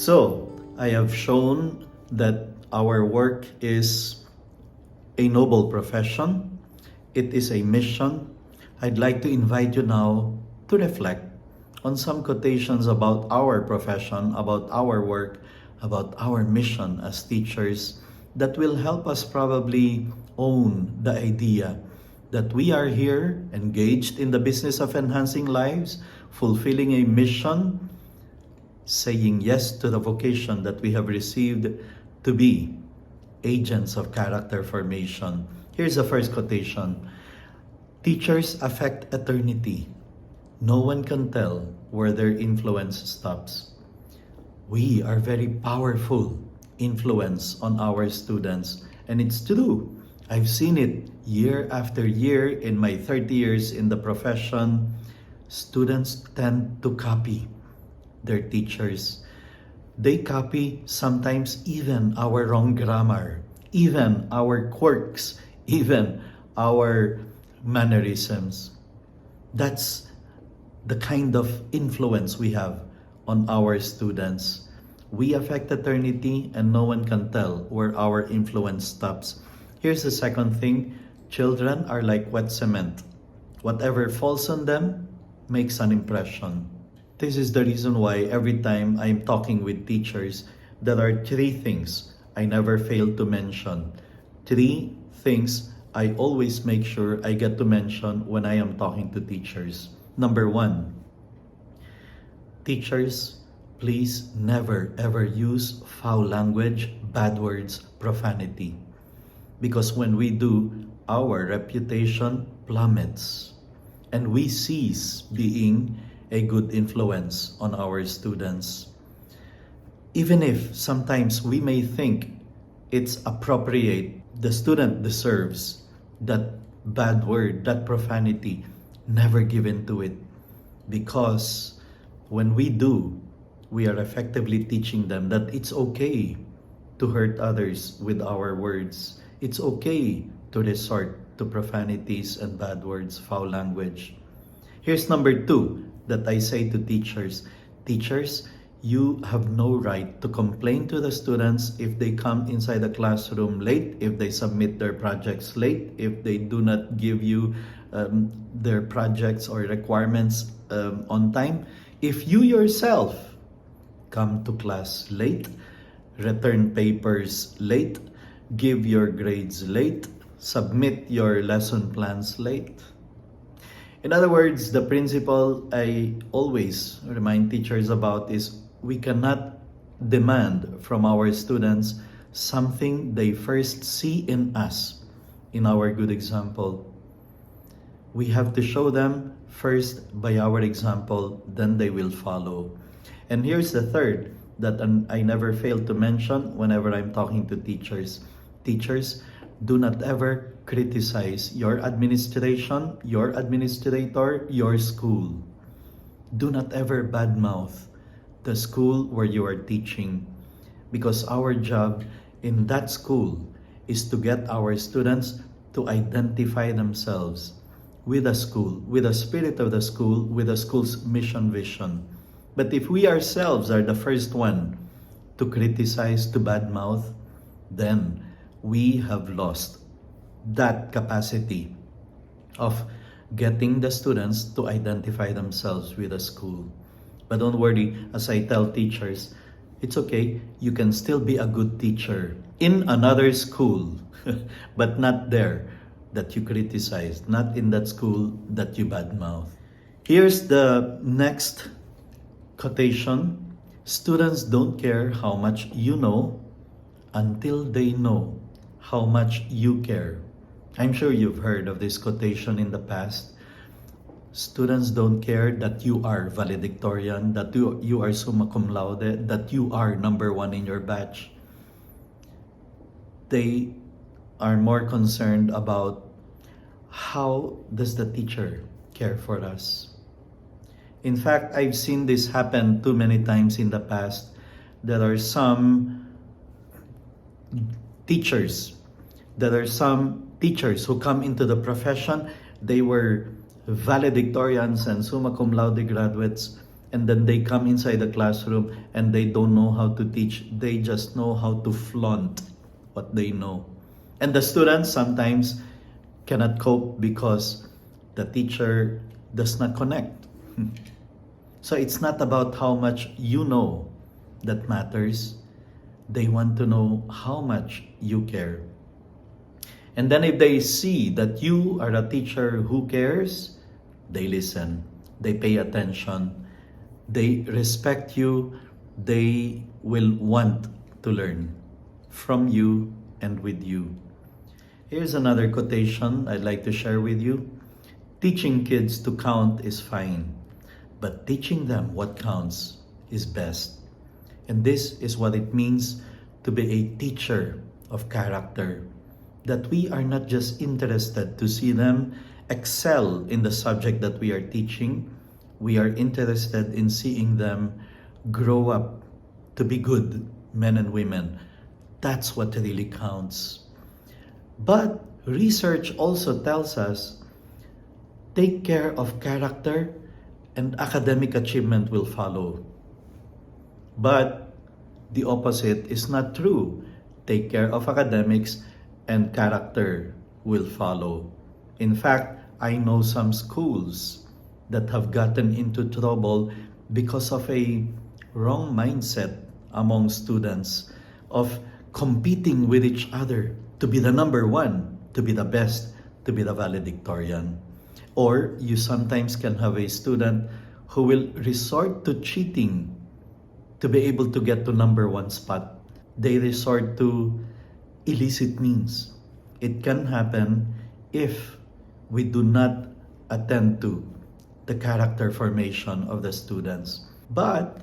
So, I have shown that our work is a noble profession. It is a mission. I'd like to invite you now to reflect on some quotations about our profession, about our work, about our mission as teachers that will help us probably own the idea that we are here engaged in the business of enhancing lives, fulfilling a mission, saying yes to the vocation that we have received to be agents of character formation. Here's the first quotation. Teachers affect eternity. No one can tell where their influence stops. We are very powerful influence on our students, and it's true. I've seen it year after year in my 30 years in the profession. Students tend to copy their teachers. They copy sometimes even our wrong grammar, even our quirks, even our mannerisms. That's the kind of influence we have on our students. We affect eternity and no one can tell where our influence stops. Here's the second thing. Children are like wet cement. Whatever falls on them makes an impression. This is the reason why every time I'm talking with teachers, there are three things I never fail to mention. Three things I always make sure I get to mention when I am talking to teachers. Number one, teachers, please never ever use foul language, bad words, profanity. Because when we do, our reputation plummets and we cease being a good influence on our students. Even if sometimes we may think it's appropriate, the student deserves that bad word, that profanity, never give in to it. Because when we do, we are effectively teaching them that it's okay to hurt others with our words. It's okay to resort to profanities and bad words, foul language. Here's number two that I say to teachers. Teachers, you have no right to complain to the students if they come inside the classroom late, if they submit their projects late, if they do not give you their projects or requirements on time. If you yourself come to class late, return papers late, give your grades late, submit your lesson plans late. In other words, the principle I always remind teachers about is we cannot demand from our students something they first see in us, in our good example. We have to show them first by our example, then they will follow. And here's the third that I never fail to mention whenever I'm talking to teachers. Teachers, do not ever criticize your administration, your administrator, your school. Do not ever badmouth the school where you are teaching, because our job in that school is to get our students to identify themselves with the school, with the spirit of the school, with the school's mission vision. But if we ourselves are the first one to criticize, to badmouth, then we have lost that capacity of getting the students to identify themselves with the school. But don't worry, as I tell teachers, it's okay, you can still be a good teacher in another school, but not there that you criticize, not in that school that you badmouth. Here's the next quotation. Students don't care how much you know until they know how much you care. I'm sure you've heard of this quotation in the past. Students don't care that you are valedictorian, that you are summa cum laude, that you are number one in your batch. They are more concerned about how does the teacher care for us. In fact, I've seen this happen too many times in the past. There are some teachers who come into the profession. They were valedictorians and summa cum laude graduates, and then they come inside the classroom and they don't know how to teach. They just know how to flaunt what they know. And the students sometimes cannot cope because the teacher does not connect. So it's not about how much you know that matters. They want to know how much you care. And then if they see that you are a teacher who cares, they listen, they pay attention, they respect you, they will want to learn from you and with you. Here's another quotation I'd like to share with you. Teaching kids to count is fine, but teaching them what counts is best. And this is what it means to be a teacher of character. That we are not just interested to see them excel in the subject that we are teaching. We are interested in seeing them grow up to be good men and women. That's what really counts. But research also tells us, take care of character and academic achievement will follow. But the opposite is not true. Take care of academics and character will follow. In fact, I know some schools that have gotten into trouble because of a wrong mindset among students of competing with each other to be the number one, to be the best, to be the valedictorian. Or you sometimes can have a student who will resort to cheating to be able to get to number one spot. They resort to illicit means. It can happen if we do not attend to the character formation of the students. But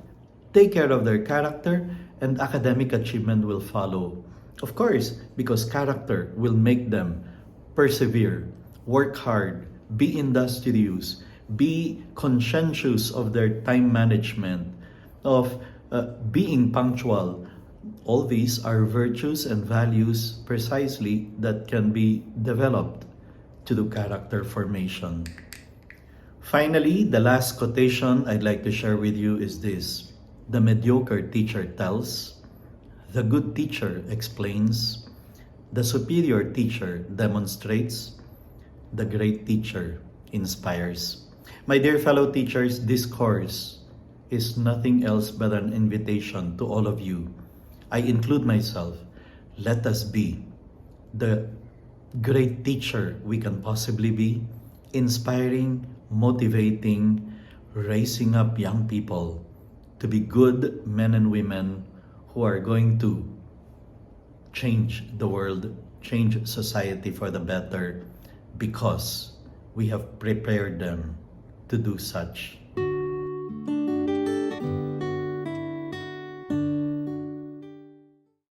take care of their character and academic achievement will follow. Of course, because character will make them persevere, work hard, be industrious, be conscientious of their time management, of being punctual. All these are virtues and values precisely that can be developed to do character formation. Finally, the last quotation I'd like to share with you is this. The mediocre teacher tells, the good teacher explains, the superior teacher demonstrates, the great teacher inspires. My dear fellow teachers, this course is nothing else but an invitation to all of you. I include myself. Let us be the great teacher we can possibly be, inspiring, motivating, raising up young people to be good men and women who are going to change the world, change society for the better, because we have prepared them to do such.